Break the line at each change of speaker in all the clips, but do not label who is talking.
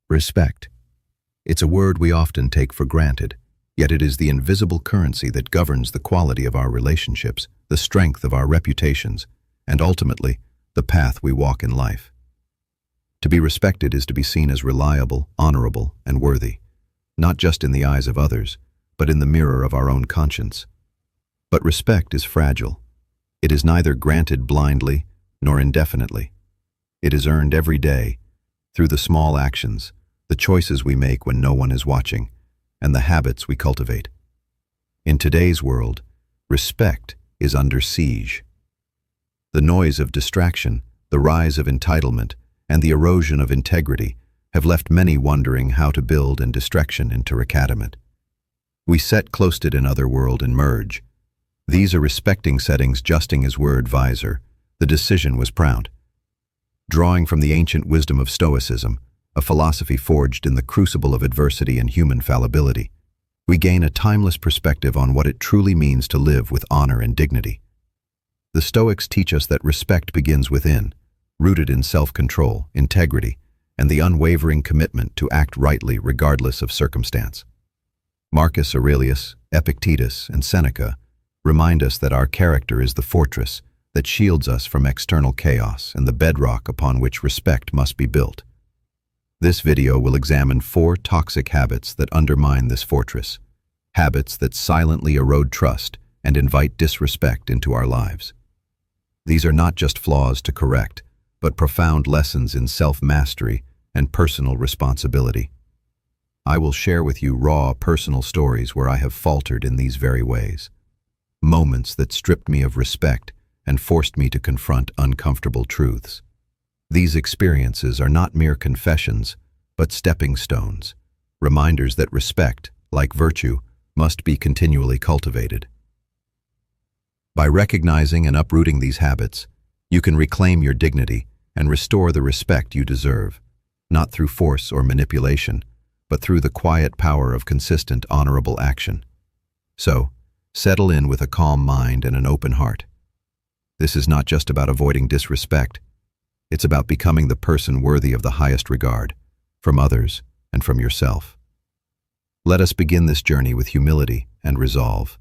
Respect. It's a word we often take for granted, yet it is the invisible currency that governs the quality of our relationships, the strength of our reputations, and ultimately, the path we walk in life. To be respected is to be seen as reliable, honorable, and worthy, not just in the eyes of others, but in the mirror of our own conscience. But respect is fragile. It is neither granted blindly nor indefinitely. It is earned every day through the small actions, the choices we make when no one is watching, and the habits we cultivate. In today's world, respect is under siege. The noise of distraction, the rise of entitlement, and the erosion of integrity have left many wondering how to build and distraction into recadiment. We set closed in other world and merge. These are respecting settings justing as word visor. The decision was proud. Drawing from the ancient wisdom of Stoicism, a philosophy forged in the crucible of adversity and human fallibility, we gain a timeless perspective on what it truly means to live with honor and dignity. The Stoics teach us that respect begins within, rooted in self-control, integrity, and the unwavering commitment to act rightly regardless of circumstance. Marcus Aurelius, Epictetus, and Seneca remind us that our character is the fortress that shields us from external chaos and the bedrock upon which respect must be built. This video will examine 4 toxic habits that undermine this fortress, habits that silently erode trust and invite disrespect into our lives. These are not just flaws to correct, but profound lessons in self-mastery and personal responsibility. I will share with you raw, personal stories where I have faltered in these very ways. Moments that stripped me of respect and forced me to confront uncomfortable truths. These experiences are not mere confessions, but stepping stones, reminders that respect, like virtue, must be continually cultivated. By recognizing and uprooting these habits, you can reclaim your dignity and restore the respect you deserve, not through force or manipulation, but through the quiet power of consistent, honorable action. So, settle in with a calm mind and an open heart. This is not just about avoiding disrespect. It's about becoming the person worthy of the highest regard, from others and from yourself. Let us begin this journey with humility and resolve,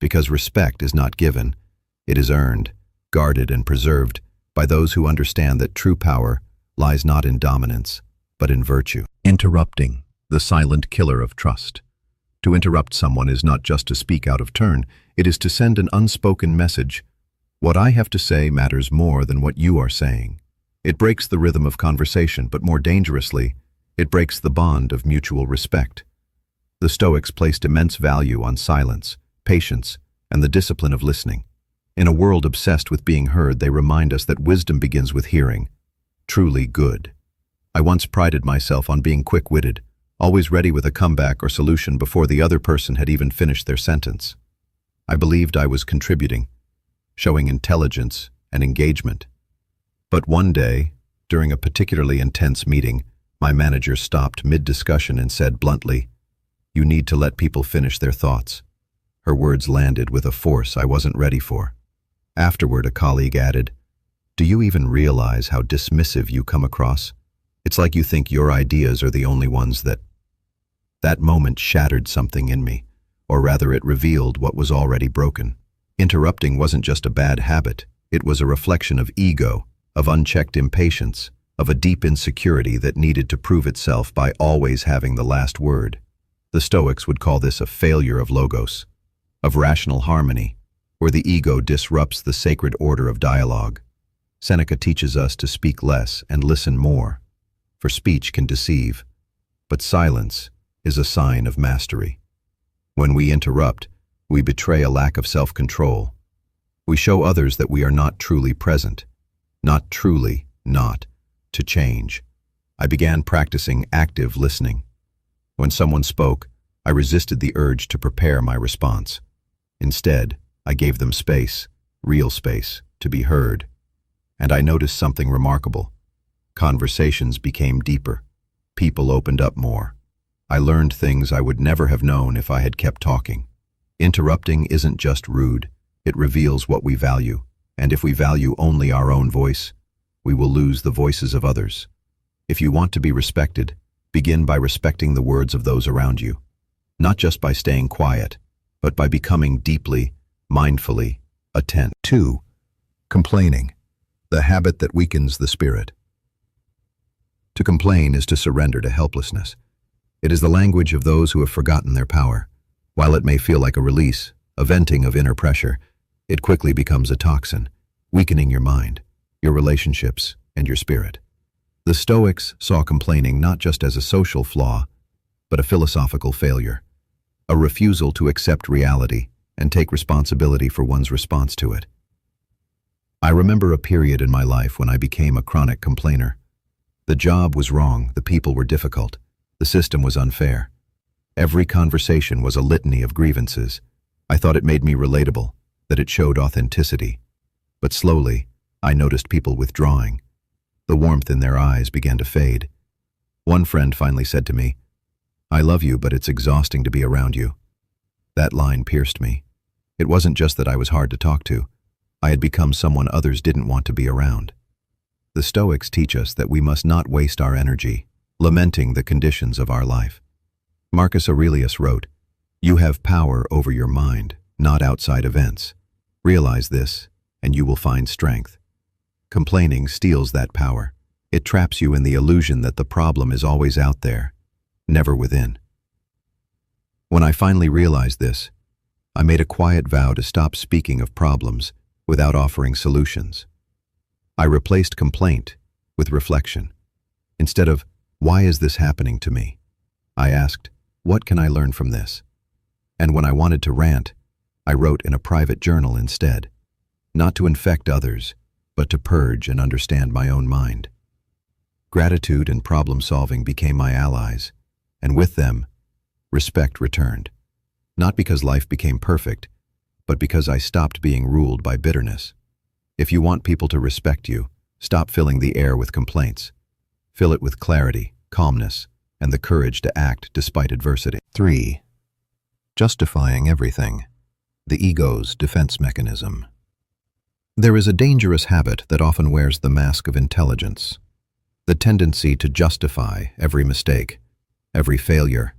because respect is not given, it is earned, guarded, and preserved by those who understand that true power lies not in dominance, but in virtue. Interrupting, the silent killer of trust. To interrupt someone is not just to speak out of turn, it is to send an unspoken message. What I have to say matters more than what you are saying. It breaks the rhythm of conversation, but more dangerously, it breaks the bond of mutual respect. The Stoics placed immense value on silence, patience, and the discipline of listening. In a world obsessed with being heard, they remind us that wisdom begins with hearing. Truly good. I once prided myself on being quick-witted, always ready with a comeback or solution before the other person had even finished their sentence. I believed I was contributing, showing intelligence and engagement. But one day, during a particularly intense meeting, my manager stopped mid-discussion and said bluntly, "You need to let people finish their thoughts." Her words landed with a force I wasn't ready for. Afterward, a colleague added, "Do you even realize how dismissive you come across? It's like you think your ideas are the only ones that..." That moment shattered something in me, or rather it revealed what was already broken. Interrupting wasn't just a bad habit, it was a reflection of ego, of unchecked impatience, of a deep insecurity that needed to prove itself by always having the last word. The Stoics would call this a failure of logos, of rational harmony, where the ego disrupts the sacred order of dialogue. Seneca teaches us to speak less and listen more, for speech can deceive, but silence is a sign of mastery. When we interrupt, we betray a lack of self-control. We show others that we are not truly present, not to change. I began practicing active listening. When someone spoke, I resisted the urge to prepare my response. Instead, I gave them space, real space, to be heard. And I noticed something remarkable. Conversations became deeper. People opened up more. I learned things I would never have known if I had kept talking. Interrupting isn't just rude, it reveals what we value, and if we value only our own voice, we will lose the voices of others. If you want to be respected, Begin by respecting the words of those around you, not just by staying quiet, but by becoming deeply, mindfully attentive. 2. Complaining, the habit that weakens the spirit. To complain is to surrender to helplessness. It is the language of those who have forgotten their power. While it may feel like a release, a venting of inner pressure, it quickly becomes a toxin, weakening your mind, your relationships, and your spirit. The Stoics saw complaining not just as a social flaw, but a philosophical failure, a refusal to accept reality and take responsibility for one's response to it. I remember a period in my life when I became a chronic complainer. The job was wrong, the people were difficult, the system was unfair. Every conversation was a litany of grievances. I thought it made me relatable, that it showed authenticity. But slowly, I noticed people withdrawing. The warmth in their eyes began to fade. One friend finally said to me, "I love you, but it's exhausting to be around you." That line pierced me. It wasn't just that I was hard to talk to. I had become someone others didn't want to be around. The Stoics teach us that we must not waste our energy, lamenting the conditions of our life. Marcus Aurelius wrote, "You have power over your mind, not outside events. Realize this, and you will find strength." Complaining steals that power. It traps you in the illusion that the problem is always out there, never within. When I finally realized this, I made a quiet vow to stop speaking of problems without offering solutions. I replaced complaint with reflection. Instead of, "Why is this happening to me?" I asked, "What can I learn from this?" And when I wanted to rant, I wrote in a private journal instead, not to infect others, but to purge and understand my own mind. Gratitude and problem-solving became my allies, and with them, respect returned. Not because life became perfect, but because I stopped being ruled by bitterness. If you want people to respect you, stop filling the air with complaints. Fill it with clarity, calmness, and the courage to act despite adversity. 3. Justifying everything, the ego's defense mechanism. There is a dangerous habit that often wears the mask of intelligence, the tendency to justify every mistake, every failure,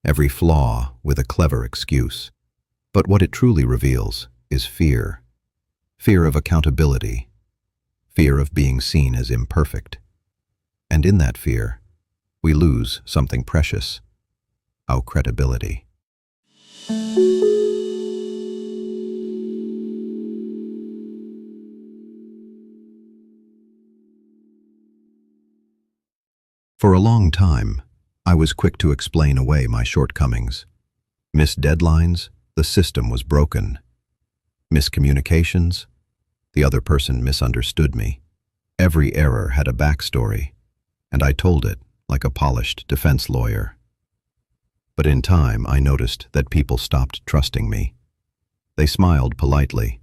every flaw with a clever excuse. But what it truly reveals is fear. Fear of accountability, fear of being seen as imperfect. And in that fear, we lose something precious, our credibility. For a long time, I was quick to explain away my shortcomings. Missed deadlines, the system was broken. Miscommunications, the other person misunderstood me. Every error had a backstory, and I told it like a polished defense lawyer. But in time, I noticed that people stopped trusting me. They smiled politely,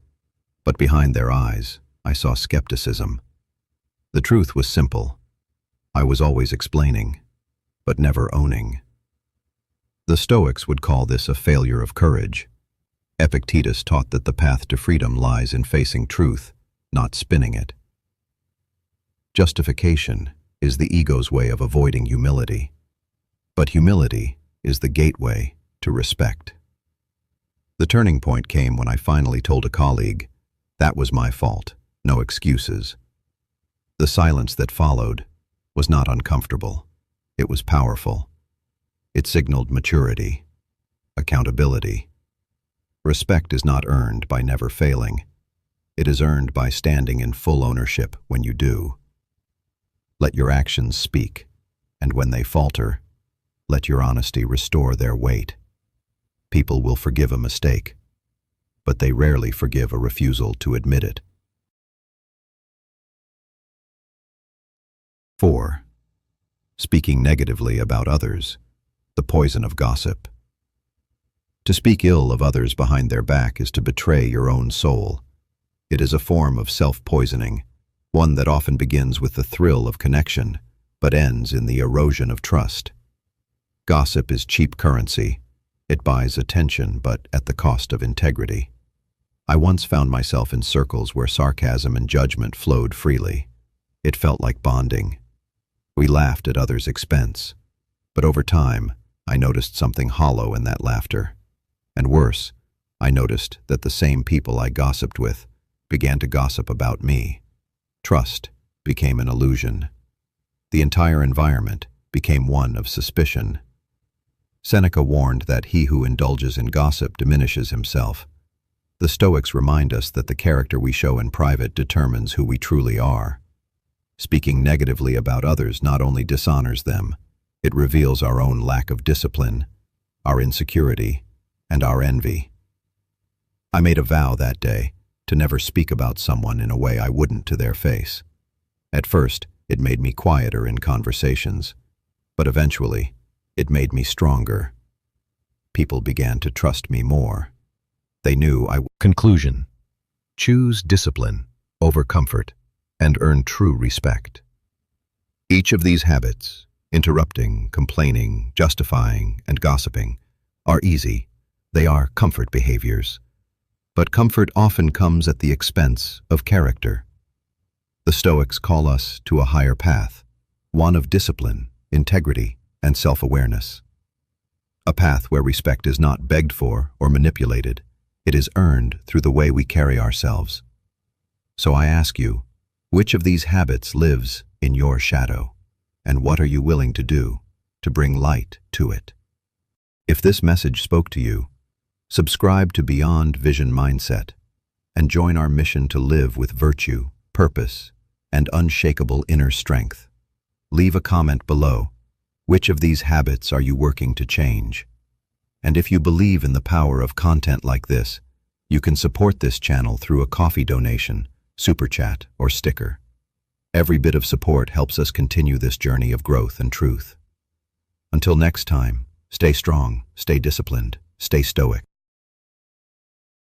but behind their eyes, I saw skepticism. The truth was simple. I was always explaining, but never owning. The Stoics would call this a failure of courage. Epictetus taught that the path to freedom lies in facing truth, not spinning it. Justification is the ego's way of avoiding humility, but humility is the gateway to respect. The turning point came when I finally told a colleague, "That was my fault, no excuses." The silence that followed was not uncomfortable. It was powerful. It signaled maturity, accountability. Respect is not earned by never failing. It is earned by standing in full ownership when you do. Let your actions speak, and when they falter, let your honesty restore their weight. People will forgive a mistake, but they rarely forgive a refusal to admit it. 4. Speaking negatively about others, the poison of gossip. To speak ill of others behind their back is to betray your own soul. It is a form of self-poisoning, one that often begins with the thrill of connection, but ends in the erosion of trust. Gossip is cheap currency. It buys attention, but at the cost of integrity. I once found myself in circles where sarcasm and judgment flowed freely. It felt like bonding. We laughed at others' expense. But over time, I noticed something hollow in that laughter. And worse, I noticed that the same people I gossiped with began to gossip about me. Trust became an illusion. The entire environment became one of suspicion. Seneca warned that he who indulges in gossip diminishes himself. The Stoics remind us that the character we show in private determines who we truly are. Speaking negatively about others not only dishonors them, it reveals our own lack of discipline, our insecurity, and our envy. I made a vow that day to never speak about someone in a way I wouldn't to their face. At first, it made me quieter in conversations, but eventually, it made me stronger. People began to trust me more. They knew I would. Conclusion: choose discipline over comfort and earn true respect. Each of these habits, interrupting, complaining, justifying, and gossiping, are easy. They are comfort behaviors. But comfort often comes at the expense of character. The Stoics call us to a higher path, one of discipline, integrity, and self-awareness. A path where respect is not begged for or manipulated. It is earned through the way we carry ourselves. So I ask you, which of these habits lives in your shadow? And what are you willing to do to bring light to it? If this message spoke to you, subscribe to Beyond Vision Mindset and join our mission to live with virtue, purpose, and unshakable inner strength. Leave a comment below. Which of these habits are you working to change? And if you believe in the power of content like this, you can support this channel through a coffee donation, super chat, or sticker. Every bit of support helps us continue this journey of growth and truth. Until next time, stay strong, stay disciplined, stay stoic.